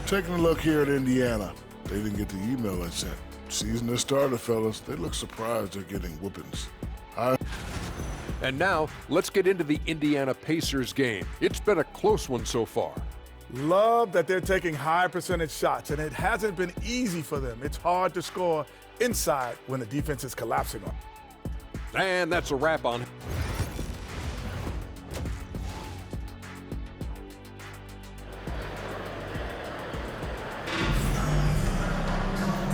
Taking a look here at Indiana. They didn't get the email I sent. Season has started, fellas. They look surprised they're getting whoopings. And now, let's get into the Indiana Pacers game. It's been a close one so far. Love that they're taking high percentage shots, and it hasn't been easy for them. It's hard to score inside when the defense is collapsing on. And that's a wrap on it.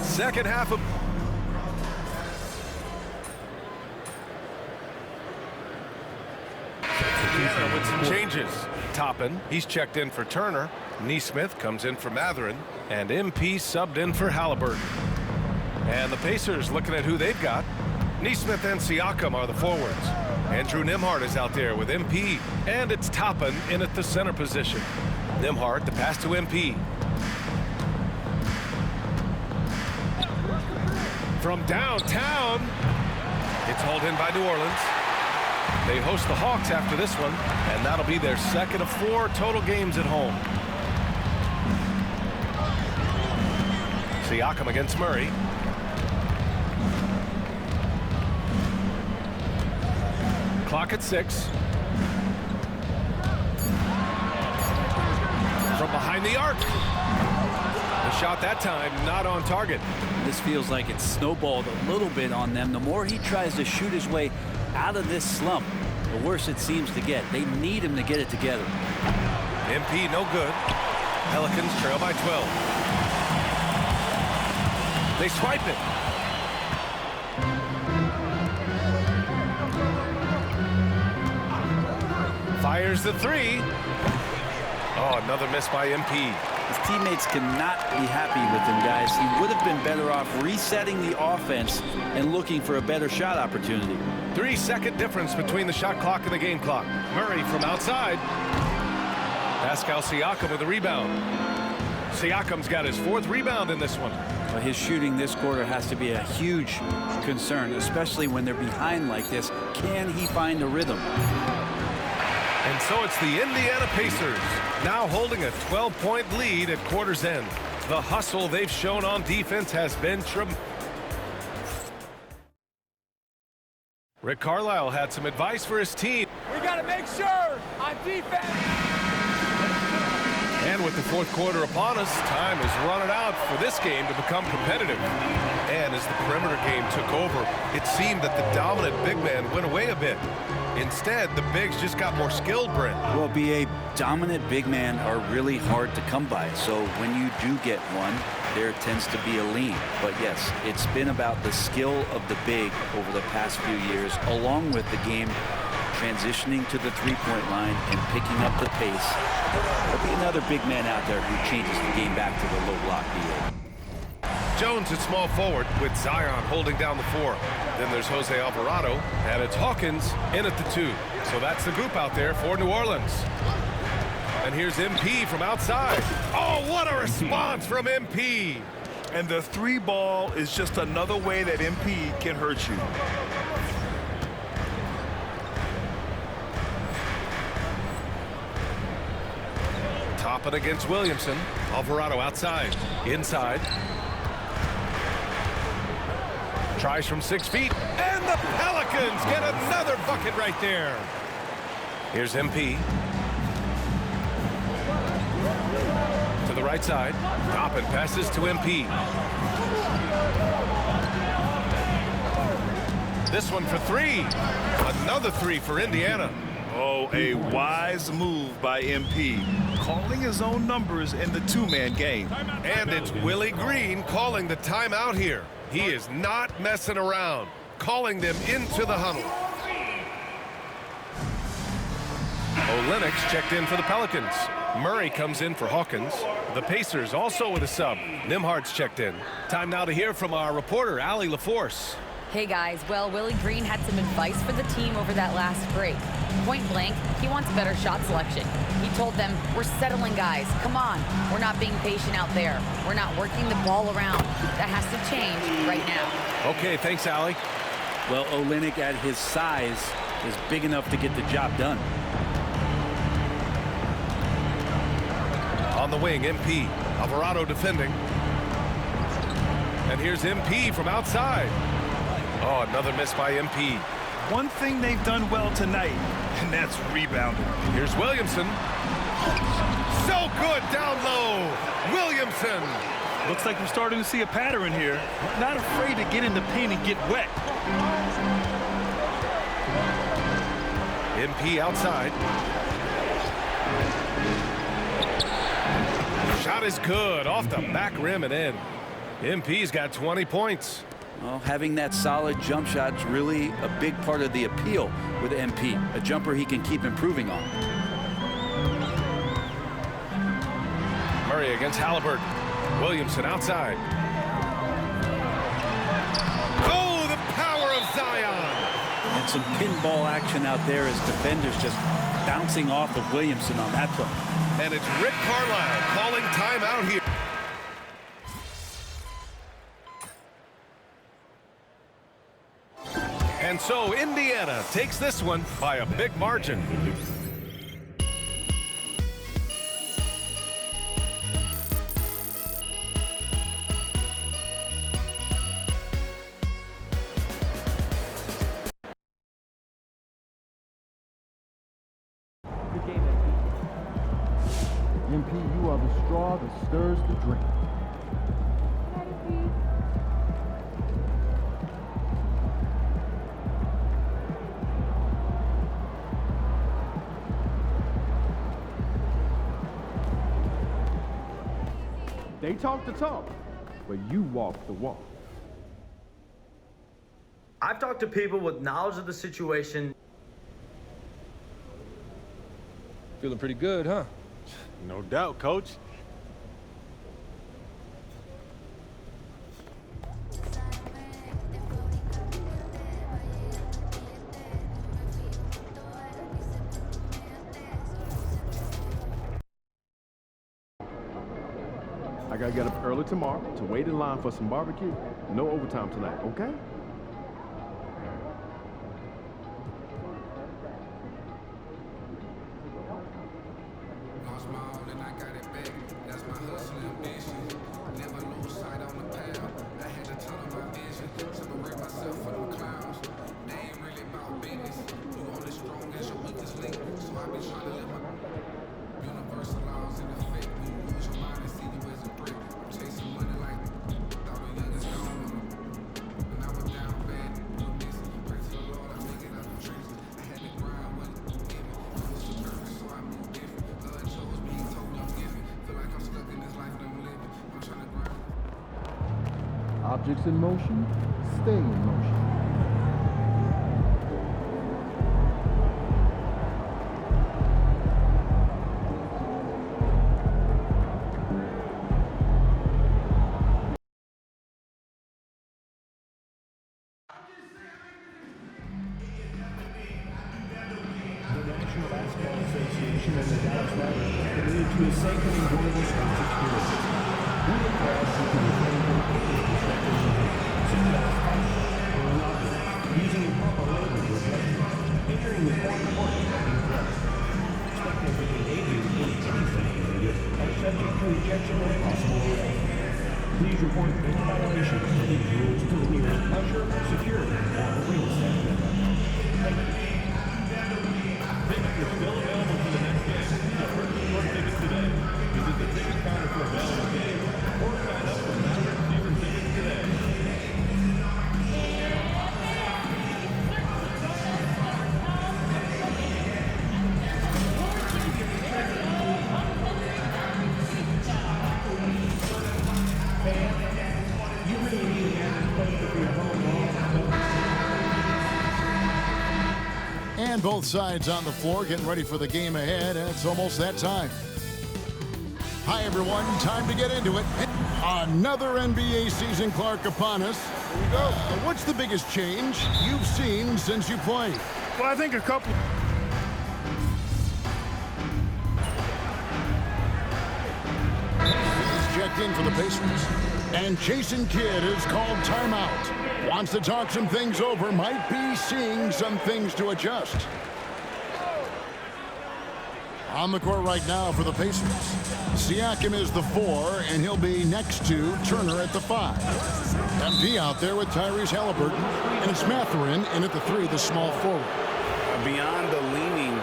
Second half of Indiana with some changes. Toppin, he's checked in for Turner. Nesmith comes in for Mathurin. And MP subbed in for Halliburton. And the Pacers looking at who they've got. Nesmith and Siakam are the forwards. Andrew Nembhard is out there with MP. And it's Toppin in at the center position. Nembhard, the pass to MP. From downtown, it's hauled in by New Orleans. They host the Hawks after this one, and that'll be their second of 4 total games at home. Siakam against Murray. Clock at 6. From behind the arc. The shot that time not on target. This feels like it's snowballed a little bit on them. The more he tries to shoot his way out of this slump, the worse it seems to get. They need him to get it together. MP no good. Pelicans trail by 12. They swipe it. Fires the 3. Oh, another miss by MP. His teammates cannot be happy with him, guys. He would have been better off resetting the offense and looking for a better shot opportunity. 3-second difference between the shot clock and the game clock. Murray from outside. Pascal Siakam with the rebound. Siakam's got his 4th rebound in this one. Well, his shooting this quarter has to be a huge concern, especially when they're behind like this. Can he find a rhythm? And so it's the Indiana Pacers now holding a 12-point lead at quarter's end. The hustle they've shown on defense has been tremendous. Rick Carlisle had some advice for his team. We got to make sure on defense. And with the 4th quarter upon us, time is running out for this game to become competitive. And as the perimeter game took over, it seemed that the dominant big man went away a bit. Instead, the bigs just got more skilled, Brent. Well, BA, dominant big men are really hard to come by. So when you do get one, there tends to be a lean. But yes, it's been about the skill of the big over the past few years, along with the game transitioning to the three-point line and picking up the pace. There'll be another big man out there who changes the game back to the low block, BA. Jones at small forward with Zion holding down the 4. Then there's Jose Alvarado, and it's Hawkins in at the 2. So that's the group out there for New Orleans. And here's MP from outside. Oh, what a response from MP. And the 3 ball is just another way that MP can hurt you. Toppin against Williamson. Alvarado outside. Inside. Tries from 6 feet. And the Pelicans get another bucket right there. Here's MP. To the right side. Toppin passes to MP. This one for 3. Another 3 for Indiana. Oh, a wise move by MP, calling his own numbers in the 2-man game. And it's Willie Green calling the timeout here. He is not messing around, calling them into the huddle. Olynyk checked in for the Pelicans. Murray comes in for Hawkins. The Pacers also with a sub. Nembhard's checked in. Time now to hear from our reporter, Allie LaForce. Hey guys, well, Willie Green had some advice for the team over that last break. Point blank, he wants better shot selection. He told them, we're settling guys, come on. We're not being patient out there. We're not working the ball around. That has to change right now. Okay, thanks, Allie. Well, Olynyk at his size is big enough to get the job done. On the wing, MP. Alvarado defending. And here's MP from outside. Oh, another miss by MP. One thing they've done well tonight, and that's rebounding. Here's Williamson. So good down low. Williamson. Looks like we're starting to see a pattern here. Not afraid to get in the paint and get wet. MP outside. Shot is good. Off the back rim and in. MP's got 20 points. Well, having that solid jump shot is really a big part of the appeal with MP. A jumper he can keep improving on. Murray against Halliburton. Williamson outside. Oh, the power of Zion. And some pinball action out there as defenders just bouncing off of Williamson on that play. And it's Rick Carlisle calling timeout here. And so Indiana takes this one by a big margin. MP, you are the straw that stirs the drink. They talk the talk, but you walk the walk. I've talked to people with knowledge of the situation. Feeling pretty good, huh? No doubt, Coach. I gotta get up early tomorrow to wait in line for some barbecue. No overtime tonight, okay? Objects in motion, stay in motion. The National Basketball Association and the Dallas Mavericks are committed to a safe and enjoyable sports experience. We look forward to the using improper language or gestures, entering the foreign court in dress, expecting to engage in anything are subject to ejection or possible arrest. Please report any violations of these rules to the nearest usher, security, or arena staff member. Thank you. Tickets are still available for the next game. To purchase your tickets today, visit the ticket counter for available games or sign up for Maverick season tickets today. And both sides on the floor getting ready for the game ahead, and it's almost that time. Hi, everyone. Time to get into it. Another NBA season, Clark, upon us. Here we go. What's the biggest change you've seen since you played? Well, I think a couple. He's checked in for the Pacers. And Jason Kidd is called timeout. Wants to talk some things over, might be seeing some things to adjust. On the court right now for the Pacers. Siakam is the 4, and he'll be next to Turner at the 5. MP out there with Tyrese Halliburton, and it's Mathurin in at the 3, the small forward. Beyond the leaning,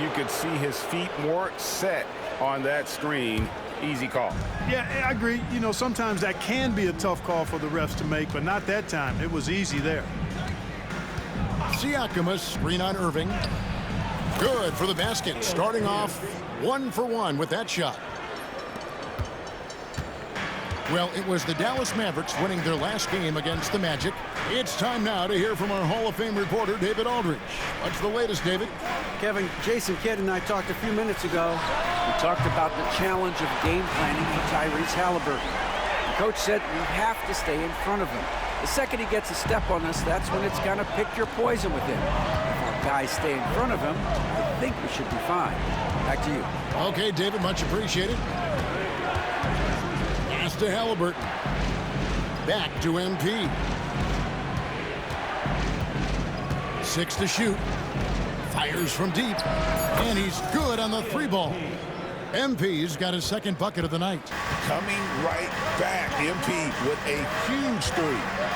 you could see his feet more set on that screen. Easy call. Yeah, I agree. You know, sometimes that can be a tough call for the refs to make, but not that time. It was easy there. Siakam, a screen on Irving. Good for the basket. Starting off 1 for 1 with that shot. Well, it was the Dallas Mavericks winning their last game against the Magic. It's time now to hear from our Hall of Fame reporter, David Aldridge. What's the latest, David? Kevin, Jason Kidd and I talked a few minutes ago. We talked about the challenge of game planning for Tyrese Halliburton. The coach said we have to stay in front of him. The second he gets a step on us, that's when it's gonna pick your poison with him. If our guys stay in front of him, I think we should be fine. Back to you. Okay, David, much appreciated. Pass to Halliburton. Back to MP. 6 to shoot. Fires from deep. And he's good on the 3-ball. MP's got his second bucket of the night. Coming right back. MP with a huge 3.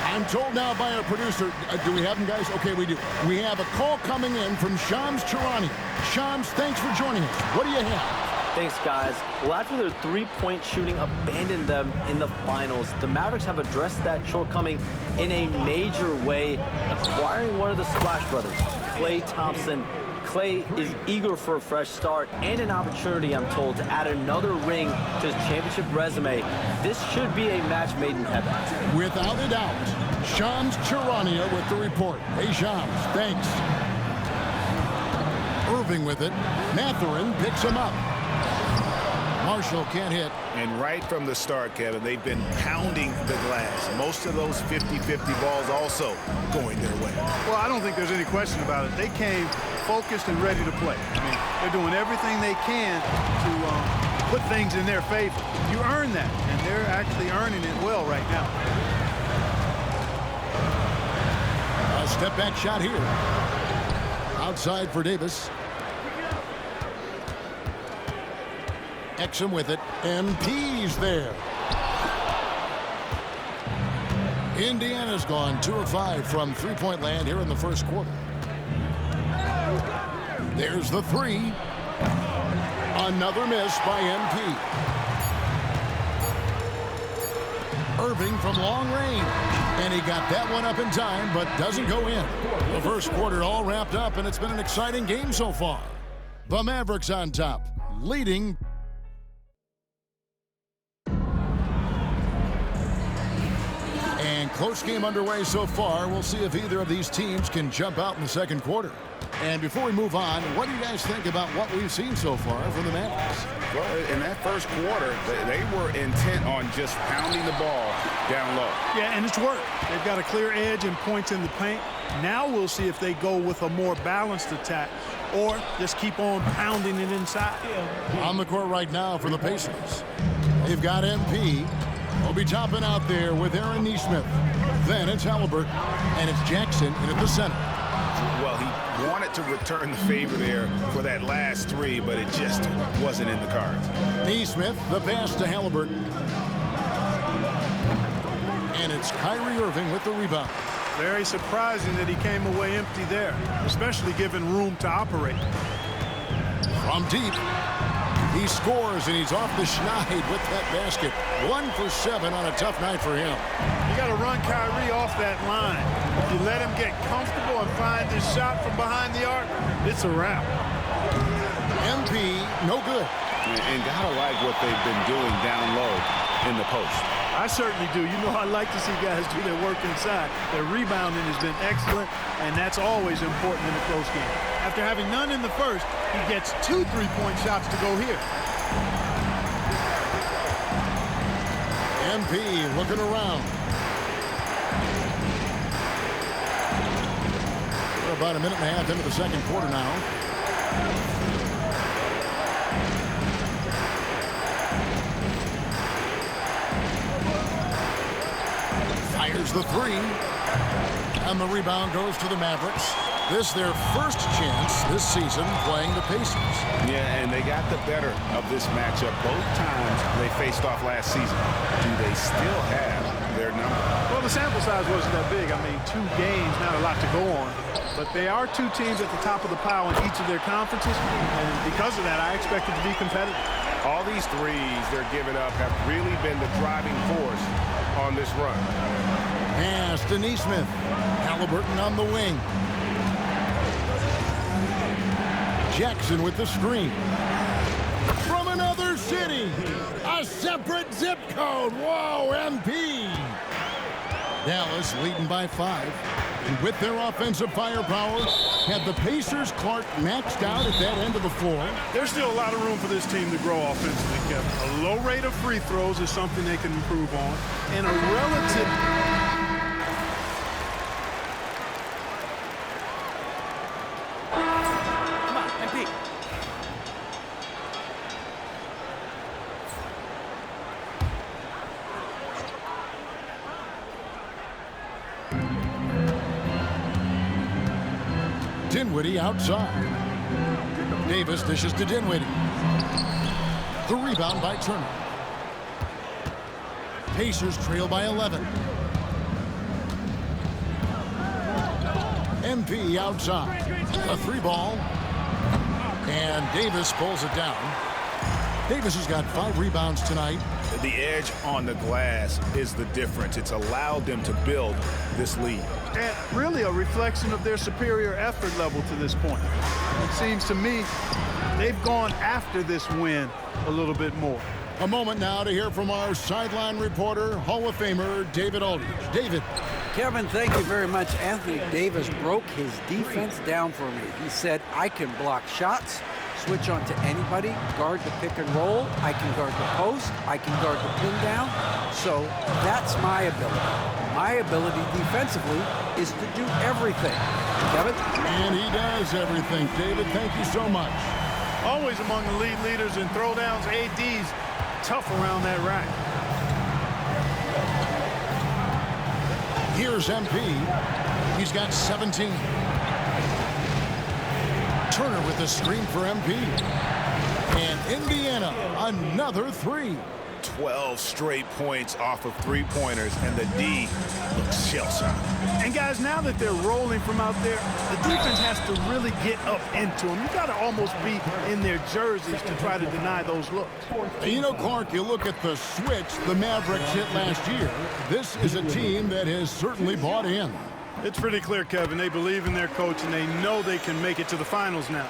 I'm told now by our producer, do we have him, guys? Okay, we do. We have a call coming in from Shams Charania. Shams, thanks for joining us. What do you have? Thanks, guys. Well, after their three-point shooting abandoned them in the finals, the Mavericks have addressed that shortcoming in a major way, acquiring one of the Splash Brothers, Klay Thompson. Klay is eager for a fresh start and an opportunity, I'm told, to add another ring to his championship resume. This should be a match made in heaven. Without a doubt. Shams Charania with the report. Hey, Shams, thanks. Irving with it. Mathurin picks him up. Marshall can't hit. And right from the start, Kevin, they've been pounding the glass. Most of those 50-50 balls also going their way. Well, I don't think there's any question about it. They came focused and ready to play. I mean, they're doing everything they can to put things in their favor. You earn that, and they're actually earning it well right now. A step-back shot here. Outside for Davis. Exum with it. MP's there. Indiana's gone 2 of 5 from three-point land here in the first quarter. There's the 3. Another miss by MP. Irving from long range. And he got that one up in time, but doesn't go in. The first quarter all wrapped up, and it's been an exciting game so far. The Mavericks on top, leading. And close game underway so far. We'll see if either of these teams can jump out in the second quarter. And before we move on, what do you guys think about what we've seen so far from the Mavericks? Well, in that first quarter, they were intent on just pounding the ball down low. Yeah, and it's worked. They've got a clear edge and points in the paint. Now we'll see if they go with a more balanced attack or just keep on pounding it inside. On the court right now for the Pacers. They've got MP. We'll be topping out there with Aaron Nesmith. Then it's Halliburton, and it's Jackson in at the center. Well, he wanted to return the favor there for that last 3, but it just wasn't in the cards. Nesmith, the pass to Halliburton. And it's Kyrie Irving with the rebound. Very surprising that he came away empty there, especially given room to operate. From deep, he scores, and he's off the schneid with that basket. 1 for 7 on a tough night for him. You got to run Kyrie off that line. If you let him get comfortable and find his shot from behind the arc, it's a wrap. MP, no good. And gotta like what they've been doing down low in the post. I certainly do. You know, I like to see guys do their work inside. Their rebounding has been excellent, and that's always important in a close game. After having none in the first, he gets 2 3-point shots to go here. MP looking around. We're about a minute and a half into the second quarter now. Fires the 3. And the rebound goes to the Mavericks. This their first chance this season playing the Pacers. Yeah, and they got the better of this matchup both times they faced off last season. Do they still have their number? Well, the sample size wasn't that big. I mean, 2 games, not a lot to go on. But they are 2 teams at the top of the pile in each of their conferences. And because of that, I expect it to be competitive. All these threes they're giving up have really been the driving force on this run. Pass to Neesmith. Halliburton on the wing. Jackson with the screen. From another city. A separate zip code. Whoa, MP. Dallas leading by 5. And with their offensive firepower, have the Pacers Clark maxed out at that end of the floor. There's still a lot of room for this team to grow offensively, Kevin. A low rate of free throws is something they can improve on. And a relative... Dinwiddie outside. Davis dishes to Dinwiddie. The rebound by Turner. Pacers trail by 11. MP outside. A 3-ball. And Davis pulls it down. Davis has got 5 rebounds tonight. The edge on the glass is the difference. It's allowed them to build this lead. And really a reflection of their superior effort level to this point. It seems to me they've gone after this win a little bit more. A moment now to hear from our sideline reporter, Hall of Famer David Aldridge. David. Kevin, thank you very much. Anthony Davis broke his defense down for me. He said, I can block shots, switch on to anybody, guard the pick and roll, I can guard the post, I can guard the pin down. So that's my ability. My ability defensively is to do everything. Kevin? And he does everything. David, thank you so much. Always among the lead leaders in throwdowns. AD's tough around that rack. Here's MP. He's got 17. Turner with the screen for MP. And Indiana, another 3. 12 straight points off of 3-pointers, and the D looks shell-shocked. And guys, now that they're rolling from out there, the defense has to really get up into them. You got to almost be in their jerseys to try to deny those looks. You know, Clark, you look at the switch the Mavericks hit last year. This is a team that has certainly bought in. It's pretty clear, Kevin. They believe in their coach, and they know they can make it to the finals now.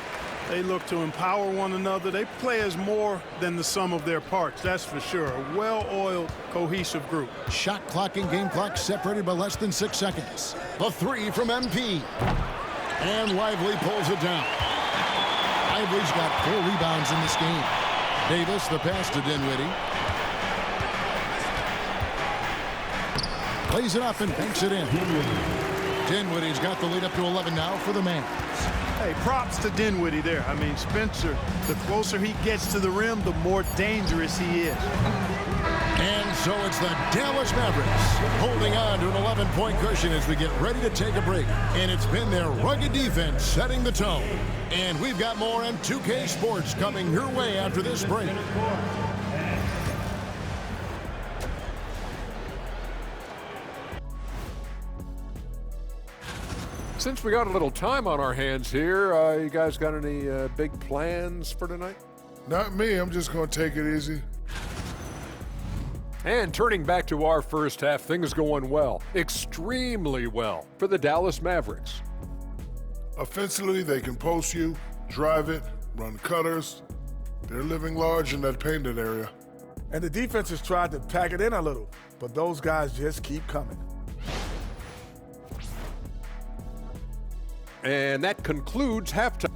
They look to empower one another. They play as more than the sum of their parts, that's for sure. A well-oiled, cohesive group. Shot clock and game clock separated by less than 6 seconds. The 3 from MP. And Lively pulls it down. Lively's got 4 rebounds in this game. Davis, the pass to Dinwiddie. Plays it up and banks it in. Dinwiddie's got the lead up to 11 now for the Mavs. Hey, props to Dinwiddie there. I mean, Spencer, the closer he gets to the rim, the more dangerous he is. And so it's the Dallas Mavericks holding on to an 11-point cushion as we get ready to take a break. And it's been their rugged defense setting the tone. And we've got more on 2K Sports coming your way after this break. Since we got a little time on our hands here, you guys got any big plans for tonight? Not me. I'm just going to take it easy. And turning back to our first half, things going well, extremely well for the Dallas Mavericks. Offensively, they can post you, drive it, run cutters. They're living large in that painted area. And the defense has tried to pack it in a little, but those guys just keep coming. And that concludes halftime.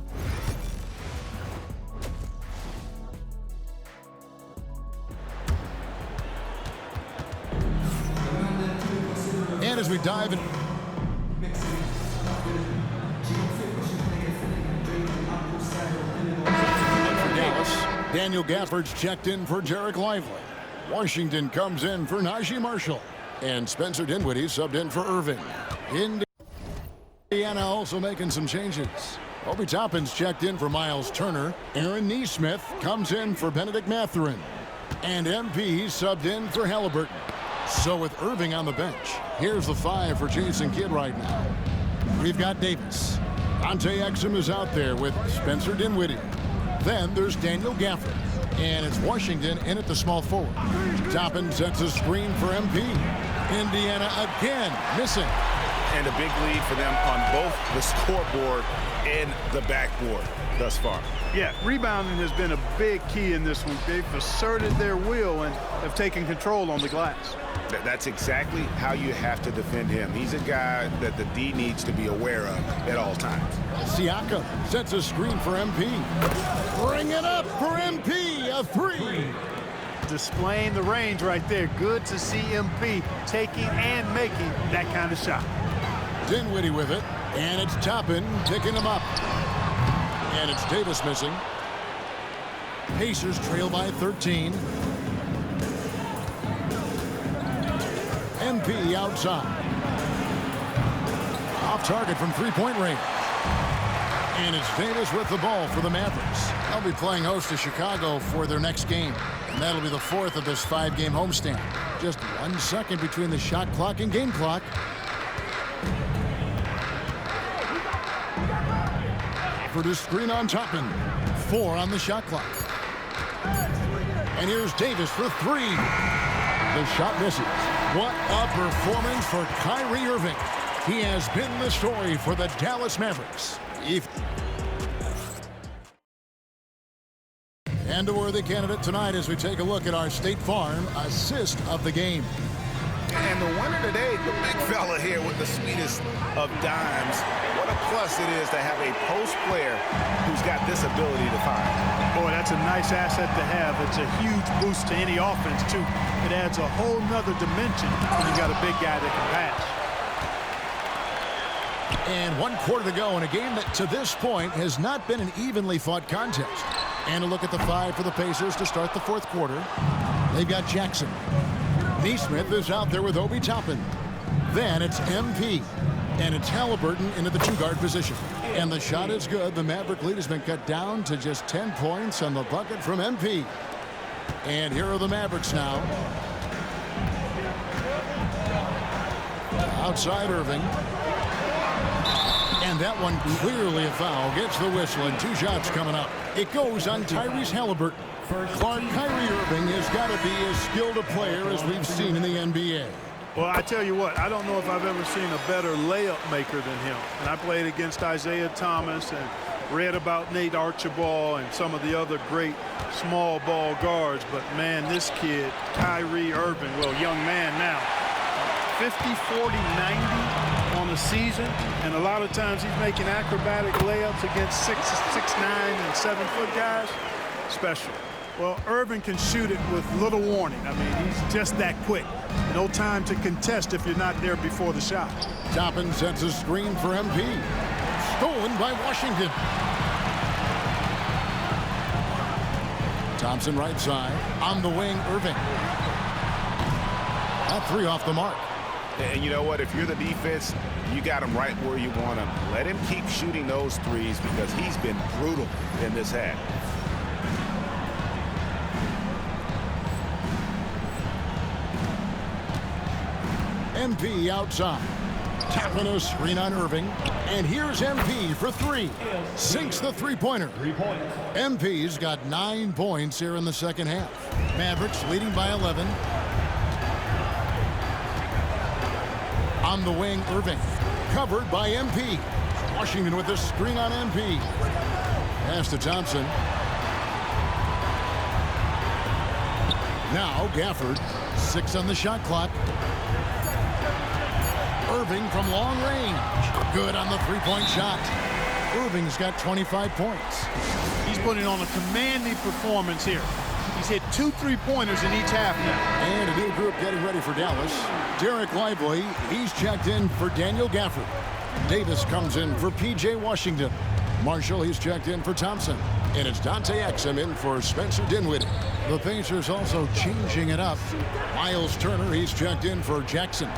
And as we dive in. For Dallas, Daniel Gafford's checked in for Jarek Lively. Washington comes in for Najee Marshall. And Spencer Dinwiddie subbed in for Irving. Indiana also making some changes. Obi Toppin's checked in for Miles Turner. Aaron Neesmith comes in for Benedict Mathurin. And MP subbed in for Halliburton. So with Irving on the bench, here's the 5 for Jason Kidd right now. We've got Davis. Dante Exum is out there with Spencer Dinwiddie. Then there's Daniel Gafford. And it's Washington in at the small forward. Toppin sets a screen for MP. Indiana again missing. And a big lead for them on both the scoreboard and the backboard thus far. Yeah, rebounding has been a big key in this one. They've asserted their will and have taken control on the glass. That's exactly how you have to defend him. He's a guy that the D needs to be aware of at all times. Siakam sets a screen for MP. Bring it up for MP, a 3. Displaying the range right there. Good to see MP taking and making that kind of shot. Dinwiddie with it, and it's Toppin picking him up. And it's Davis missing. Pacers trail by 13. MP outside. Off target from three-point range. And it's Davis with the ball for the Mavericks. They'll be playing host to Chicago for their next game. And that'll be the 4th of this 5-game homestand. Just 1 second between the shot clock and game clock. For the screen on Toppin. 4 on the shot clock. And here's Davis for 3. The shot misses. What a performance for Kyrie Irving. He has been the story for the Dallas Mavericks. And a worthy candidate tonight as we take a look at our State Farm assist of the game. And the winner today, the big fella here with the sweetest of dimes. What a plus it is to have a post player who's got this ability to find. Boy, that's a nice asset to have. It's a huge boost to any offense, too. It adds a whole nother dimension when you got a big guy that can pass. And 1 quarter to go in a game that to this point has not been an evenly fought contest. And a look at the 5 for the Pacers to start the 4th quarter. They've got Jackson. Neesmith is out there with Obi Toppin. Then it's MP. And it's Halliburton into the 2-guard position. And the shot is good. The Maverick lead has been cut down to just 10 points on the bucket from MP. And here are the Mavericks now. Outside Irving. And that one clearly a foul. Gets the whistle and 2 shots coming up. It goes on Tyrese Halliburton. Clark, Kyrie Irving has got to be as skilled a player as we've seen in the NBA. Well, I tell you what, I don't know if I've ever seen a better layup maker than him. And I played against Isaiah Thomas and read about Nate Archibald and some of the other great small ball guards. But, man, this kid, Kyrie Irving, well, young man now, 50, 40, 90 on the season. And a lot of times he's making acrobatic layups against 6'9", and 7-foot guys. Special. Well, Irving can shoot it with little warning. I mean, he's just that quick. No time to contest if you're not there before the shot. Toppin sets a screen for MP. Stolen by Washington. Thompson right side. On the wing, Irving. That 3 off the mark. And you know what? If you're the defense, you got him right where you want him. Let him keep shooting those threes because he's been brutal in this half. MP outside. Tapping a screen on Irving. And here's MP for 3. Sinks the 3-pointer. MP's got 9 points here in the second half. Mavericks leading by 11. On the wing, Irving. Covered by MP. Washington with the screen on MP. Pass to Thompson. Now Gafford. 6 on the shot clock. Irving from long range. Good on the 3-point shot. Irving's got 25 points. He's putting on a commanding performance here. He's hit 2 3-pointers in each half now. And a new group getting ready for Dallas. Derek Lively, he's checked in for Daniel Gafford. Davis comes in for P.J. Washington. Marshall, he's checked in for Thompson. And it's Dante Exum in for Spencer Dinwiddie. The Pacers also changing it up. Miles Turner, he's checked in for Jackson.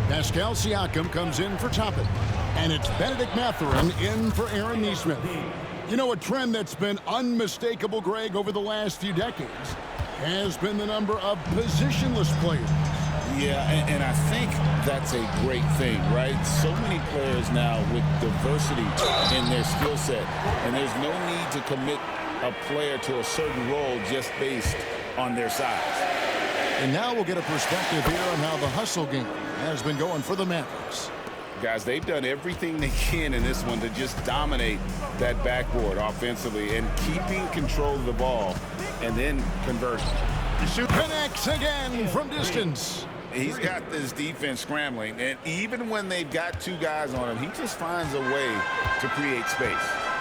Pascal Siakam comes in for Toppin. And it's Benedict Mathurin in for Aaron Nesmith. You know, a trend that's been unmistakable, Greg, over the last few decades has been the number of positionless players. Yeah, and I think that's a great thing, right? So many players now with diversity in their skill set, and there's no need to commit a player to a certain role just based on their size. And now we'll get a perspective here on how the hustle game has been going for the Mavericks. Guys, they've done everything they can in this one to just dominate that backboard offensively and keeping control of the ball and then converting. Connects again from distance. He's got this defense scrambling, and even when they've got two guys on him, he just finds a way to create space.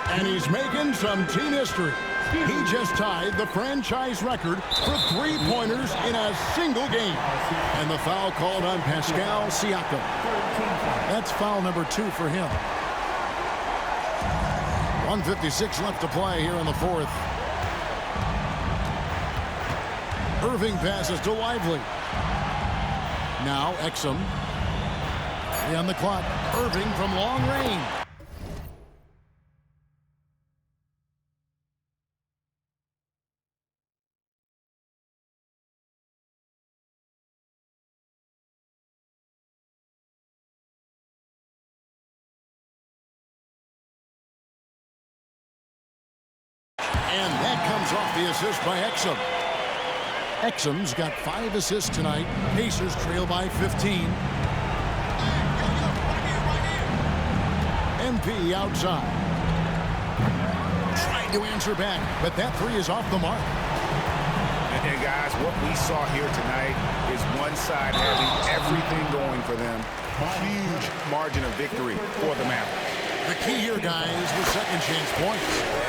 And he's making some team history. He just tied the franchise record for three-pointers in a single game. And the foul called on Pascal Siakam. That's foul number 2 for him. 1:56 left to play here in the fourth. Irving passes to Lively. Now Exum. On the clock, Irving from long range. And that comes off the assist by Exum. Exum's got 5 assists tonight. Pacers trail by 15. MP outside. Trying to answer back, but that 3 is off the mark. And guys, what we saw here tonight is one side having everything going for them. Huge margin of victory for the Mavericks. The key here, guys, was second chance points.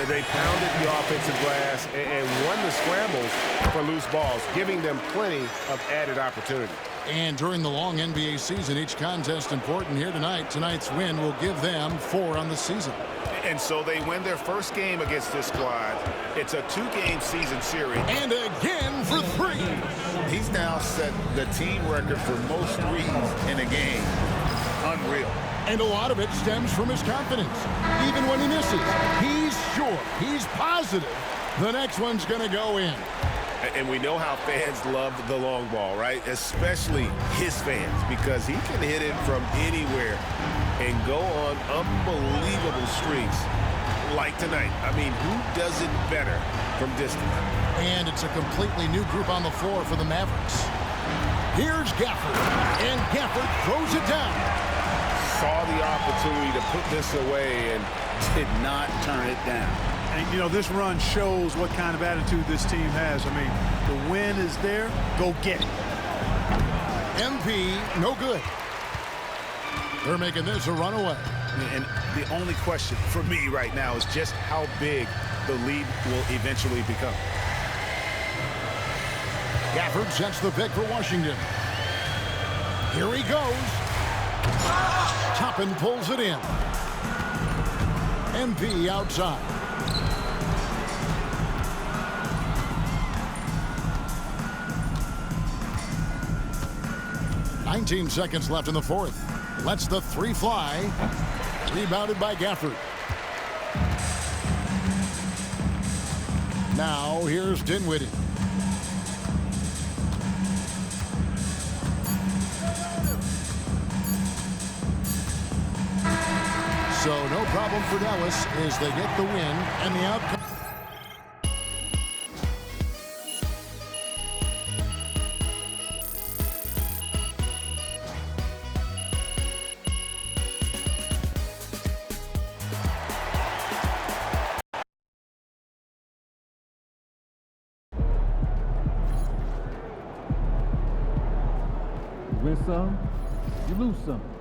They pounded the offensive glass and won the scrambles for loose balls, giving them plenty of added opportunity. And during the long NBA season, each contest important here tonight. Tonight's win will give them 4 on the season. And so they win their first game against this squad. It's a 2-game season series. And again for 3. He's now set the team record for most threes in a game. Unreal. And a lot of it stems from his confidence. Even when he misses, he's sure, he's positive the next one's going to go in. And we know how fans love the long ball, right? Especially his fans, because he can hit it from anywhere and go on unbelievable streaks like tonight. I mean, who does it better from distance? And it's a completely new group on the floor for the Mavericks. Here's Gafford, and Gafford throws it down. Saw the opportunity to put this away and did not turn it down. And, you know, this run shows what kind of attitude this team has. I mean, the win is there. Go get it. MP, no good. They're making this a runaway. And the only question for me right now is just how big the lead will eventually become. Gafford sets the pick for Washington. Here he goes. Toppin pulls it in. MP outside. "19 seconds left in the fourth. Lets the 3 fly. Rebounded by Gafford. Now here's Dinwiddie. So no problem for Dallas as they get the win and the outcome. You win some, you lose some.